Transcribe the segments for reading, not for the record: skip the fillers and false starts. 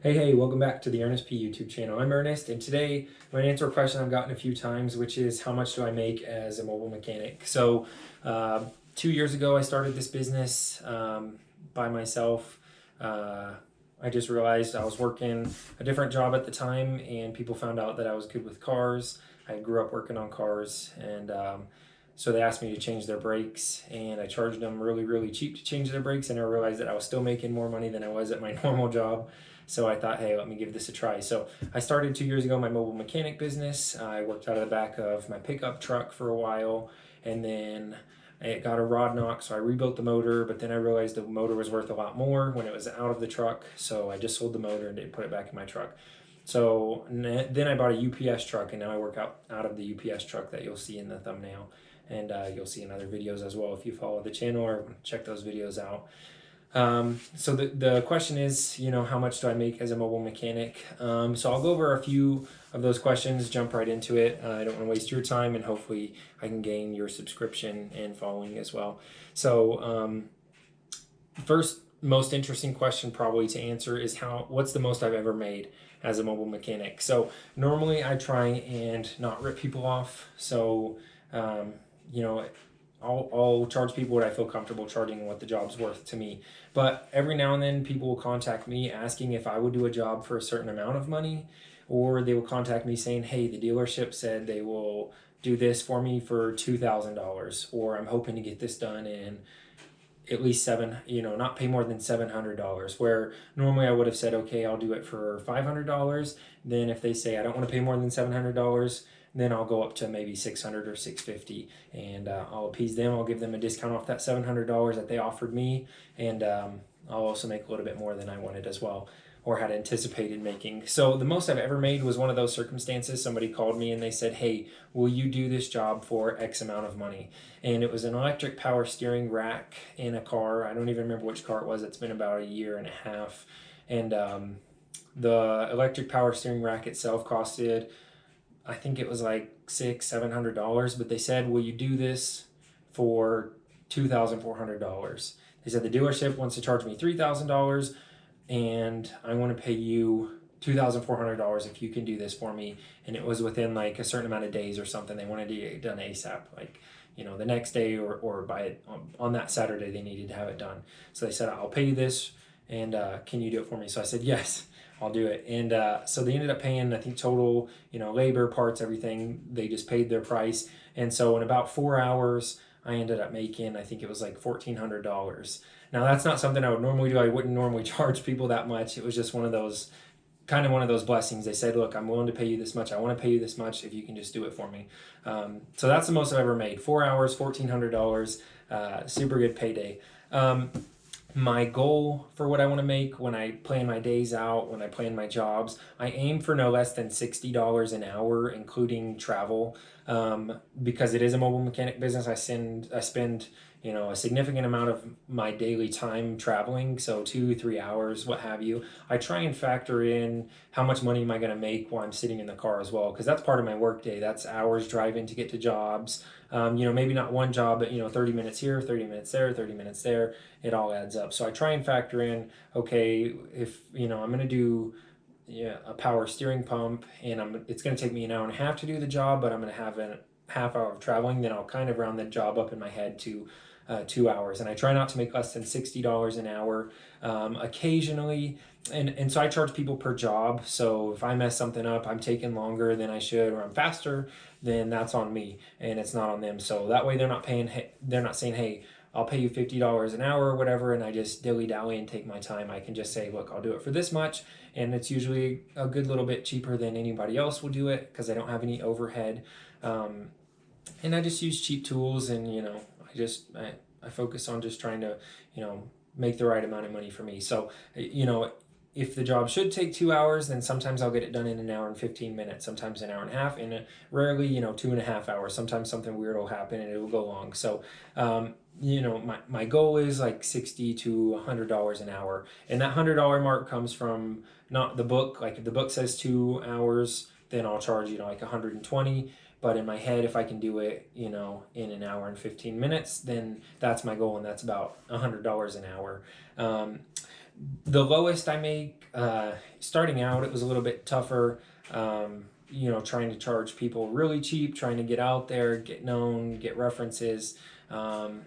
Hey, welcome back to the Ernest P YouTube channel. I'm Ernest, and today I'm going to answer a question I've gotten a few times, which is how much do I make as a mobile mechanic? So 2 years ago, I started this business by myself. I just realized I was working a different job at the time, and people found out that I was good with cars. I grew up working on cars, and so they asked me to change their brakes, and I charged them really cheap to change their brakes, and I realized that I was still making more money than I was at my normal job. So I thought, hey, let me give this a try. So I started 2 years ago my mobile mechanic business. I worked out of the back of my pickup truck for a while, and then it got a rod knock, so I rebuilt the motor, but then I realized the motor was worth a lot more when it was out of the truck, so I just sold the motor and didn't put it back in my truck. So then I bought a UPS truck, and now I work out of the UPS truck that you'll see in the thumbnail, and you'll see in other videos as well if you follow the channel or check those videos out. So the question is, how much do I make as a mobile mechanic? So I'll go over a few of those questions, jump right into it. I don't want to waste your time, and hopefully I can gain your subscription and following as well. So first, most interesting question probably to answer is what's the most I've ever made as a mobile mechanic? So normally I try and not rip people off. So, you know, I'll charge people what I feel comfortable charging and what the job's worth to me. But every now and then people will contact me asking if I would do a job for a certain amount of money, or they will contact me saying, hey, the dealership said they will do this for me for $2,000, or I'm hoping to get this done in at least not pay more than $700, where normally I would have said, okay, I'll do it for $500. Then if they say I don't want to pay more than $700, then I'll go up to maybe $600 or $650, and I'll appease them. I'll give them a discount off that $700 that they offered me, and I'll also make a little bit more than I wanted as well, or had anticipated making. So the most I've ever made was one of those circumstances. Somebody called me and they said, hey, will you do this job for X amount of money? And it was an electric power steering rack in a car. I don't even remember which car it was. It's been about a year and a half. And the electric power steering rack itself costed, I think it was like $700, but they said, will you do this for $2,400? They said the dealership wants to charge me $3,000, and I want to pay you $2,400 if you can do this for me. And it was within like a certain amount of days or something. They wanted to get it done ASAP, like, the next day or by on that Saturday they needed to have it done. So they said, I'll pay you this, and can you do it for me? So I said, yes, I'll do it. And so they ended up paying, I think total, labor, parts, everything, they just paid their price. And so in about 4 hours, I ended up making, I think it was like $1,400. Now that's not something I would normally do. I wouldn't normally charge people that much. It was just one of those blessings. They said, look, I'm willing to pay you this much. I want to pay you this much if you can just do it for me. So that's the most I've ever made. 4 hours, $1,400, super good payday. My goal for what I want to make when I plan my days out, when I plan my jobs, I aim for no less than $60 an hour, including travel. Because it is a mobile mechanic business, I spend a significant amount of my daily time traveling, so 2-3 hours, what have you. I try and factor in how much money am I going to make while I'm sitting in the car as well, because that's part of my work day. That's hours driving to get to jobs. Maybe not one job, but 30 minutes here, 30 minutes there, 30 minutes there. It all adds up. So I try and factor in, okay, if I'm going to do a power steering pump, and it's going to take me an hour and a half to do the job, but I'm going to have a half hour of traveling, then I'll kind of round the job up in my head to 2 hours. And I try not to make less than $60 an hour. Occasionally, and so I charge people per job. So if I mess something up, I'm taking longer than I should, or I'm faster, then that's on me and it's not on them. So that way they're not saying, hey, I'll pay you $50 an hour or whatever, and I just dilly-dally and take my time. I can just say, look, I'll do it for this much, and it's usually a good little bit cheaper than anybody else will do it because I don't have any overhead. And I just use cheap tools, and I focus on just trying to make the right amount of money for me. So if the job should take 2 hours, then sometimes I'll get it done in an hour and 15 minutes, sometimes an hour and a half, and rarely 2.5 hours. Sometimes something weird will happen and it'll go long. So my goal is like $60 to $100 an hour, and that $100 mark comes from not the book. Like if the book says 2 hours, then I'll charge like 120. But in my head, if I can do it in an hour and 15 minutes, then that's my goal, and that's about $100 an hour. The lowest I make, starting out, it was a little bit tougher. Trying to charge people really cheap, trying to get out there, get known, get references, um,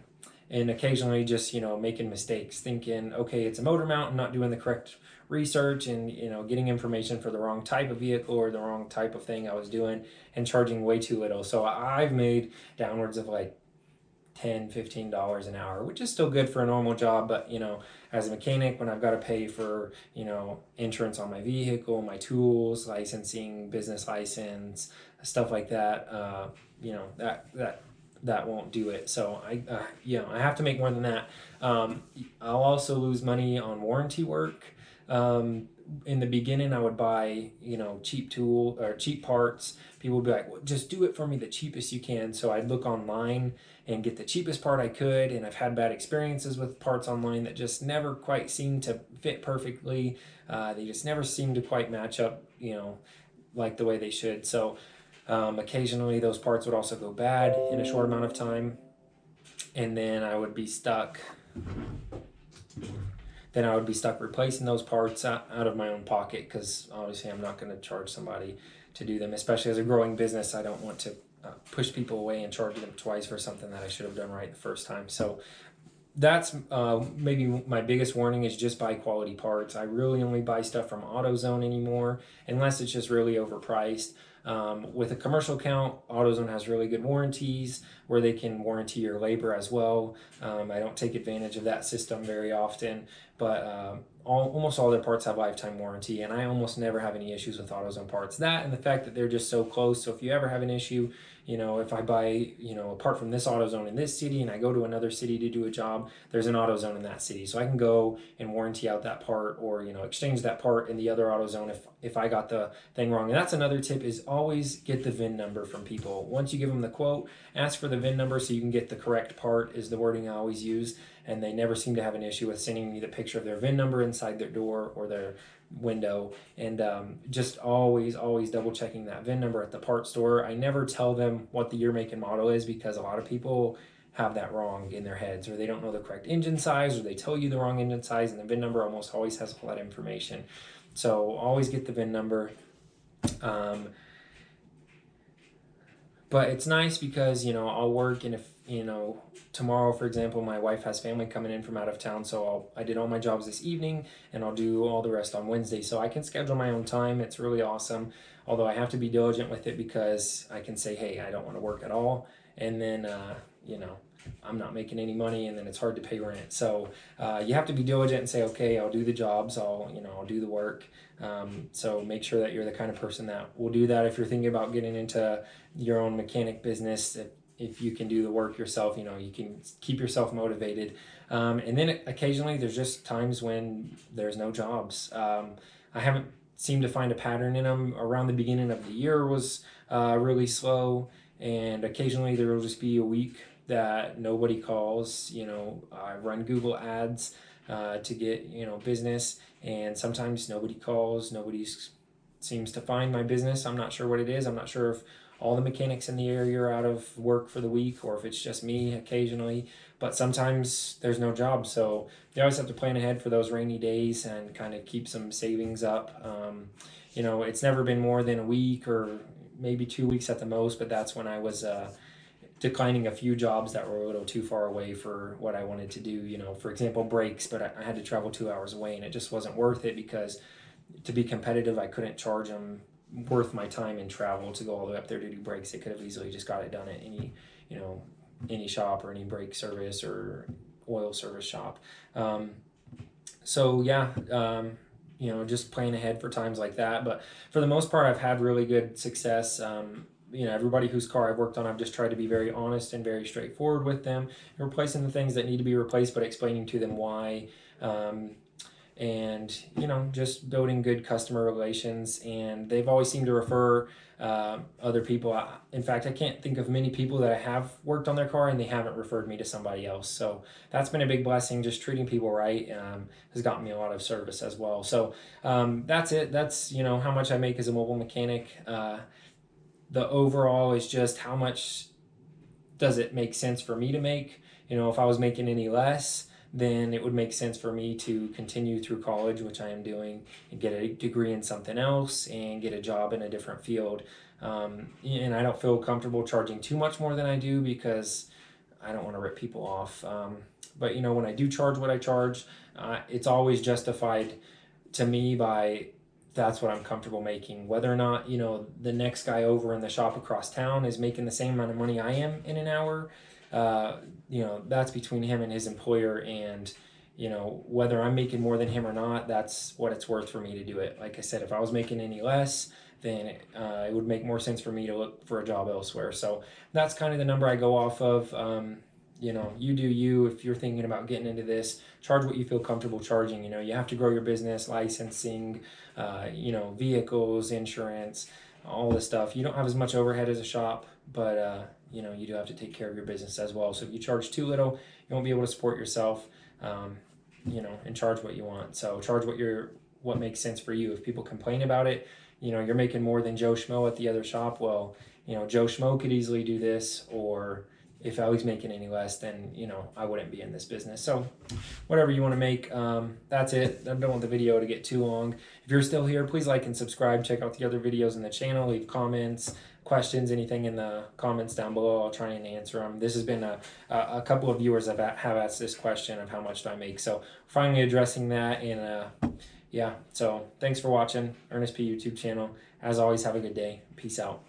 and occasionally just making mistakes, thinking, okay, it's a motor mount, I'm not doing the correct research, and getting information for the wrong type of vehicle or the wrong type of thing I was doing, and charging way too little. So I've made downwards of like $10-15 an hour, which is still good for a normal job. But as a mechanic, when I've got to pay for insurance on my vehicle, my tools, licensing, business license, stuff like that, that won't do it. So I have to make more than that. I'll also lose money on warranty work. In the beginning, I would buy cheap tool or cheap parts. People would be like, well, just do it for me the cheapest you can. So I'd look online and get the cheapest part I could, and I've had bad experiences with parts online that just never quite seem to fit perfectly. They just never seem to quite match up like the way they should. So occasionally those parts would also go bad in a short amount of time, and then I would be stuck replacing those parts out of my own pocket, because obviously I'm not going to charge somebody to do them, especially as a growing business. I don't want to push people away and charge them twice for something that I should have done right the first time. So that's maybe my biggest warning, is just buy quality parts. I really only buy stuff from AutoZone anymore, unless it's just really overpriced. With a commercial account, AutoZone has really good warranties where they can warranty your labor as well. I don't take advantage of that system very often, but almost all their parts have lifetime warranty, and I almost never have any issues with AutoZone parts. That and the fact that they're just so close. So if you ever have an issue, if I buy a part from this AutoZone in this city and I go to another city to do a job, there's an AutoZone in that city, so I can go and warranty out that part, or exchange that part in the other AutoZone if I got the thing wrong. And that's another tip, is always get the VIN number from people. Once you give them the quote, ask for the VIN number so you can get the correct part, is the wording I always use. And they never seem to have an issue with sending me the picture of their VIN number inside their door or their window. And just always double checking that VIN number at the part store. I never tell them what the year, make, and model is, because a lot of people have that wrong in their heads, or they don't know the correct engine size, or they tell you the wrong engine size, and the VIN number almost always has all that information. So always get the VIN number. But it's nice because I'll work, and if tomorrow, for example, my wife has family coming in from out of town, so I did all my jobs this evening, and I'll do all the rest on Wednesday. So I can schedule my own time. It's really awesome, although I have to be diligent with it, because I can say, hey, I don't want to work at all, and then I'm not making any money, and then it's hard to pay rent. So you have to be diligent and say, okay, I'll do the jobs, I'll do the work. So make sure that you're the kind of person that will do that. If you're thinking about getting into your own mechanic business, if you can do the work yourself, you can keep yourself motivated. And then occasionally there's just times when there's no jobs. I haven't seemed to find a pattern in them. Around the beginning of the year was really slow, and occasionally there will just be a week that nobody calls. I run Google ads to get business, and sometimes nobody calls. Nobody seems to find my business. I'm not sure what it is. I'm not sure if all the mechanics in the area are out of work for the week, or if it's just me occasionally. But sometimes there's no job, so you always have to plan ahead for those rainy days and kind of keep some savings up. It's never been more than a week or maybe 2 weeks at the most, but that's when I was declining a few jobs that were a little too far away for what I wanted to do. For example, brakes, but I had to travel 2 hours away, and it just wasn't worth it, because to be competitive, I couldn't charge them worth my time and travel to go all the way up there to do brakes. They could have easily just got it done at any shop, or any brake service or oil service shop. Just plan ahead for times like that. But for the most part, I've had really good success. Everybody whose car I've worked on, I've just tried to be very honest and very straightforward with them, replacing the things that need to be replaced, but explaining to them why. And just building good customer relations, and they've always seemed to refer other people. In fact, I can't think of many people that I have worked on their car and they haven't referred me to somebody else. So that's been a big blessing. Just treating people right has gotten me a lot of service as well. So that's it. That's how much I make as a mobile mechanic. The overall is just how much does it make sense for me to make. If I was making any less, then it would make sense for me to continue through college, which I am doing, and get a degree in something else and get a job in a different field. And I don't feel comfortable charging too much more than I do because I don't want to rip people off. But when I do charge what I charge, it's always justified to me by that's what I'm comfortable making. Whether or not the next guy over in the shop across town is making the same amount of money I am in an hour, that's between him and his employer. And whether I'm making more than him or not, that's what it's worth for me to do it. Like I said, if I was making any less, then it would make more sense for me to look for a job elsewhere. So that's kind of the number I go off of. You do you. If you're thinking about getting into this, charge what you feel comfortable charging. You have to grow your business, licensing, vehicles, insurance, all this stuff. You don't have as much overhead as a shop, but you do have to take care of your business as well. So if you charge too little, you won't be able to support yourself, and charge what you want. So charge what makes sense for you. If people complain about it, you're making more than Joe Schmo at the other shop. Well, Joe Schmo could easily do this, or if I was making any less, then I wouldn't be in this business. So whatever you want to make, that's it. I don't want the video to get too long. If you're still here, please like and subscribe. Check out the other videos in the channel. Leave comments, questions, anything in the comments down below. I'll try and answer them. This has been a couple of viewers have asked this question of how much do I make. So finally addressing that. And yeah, so thanks for watching. Ernest P YouTube channel. As always, have a good day. Peace out.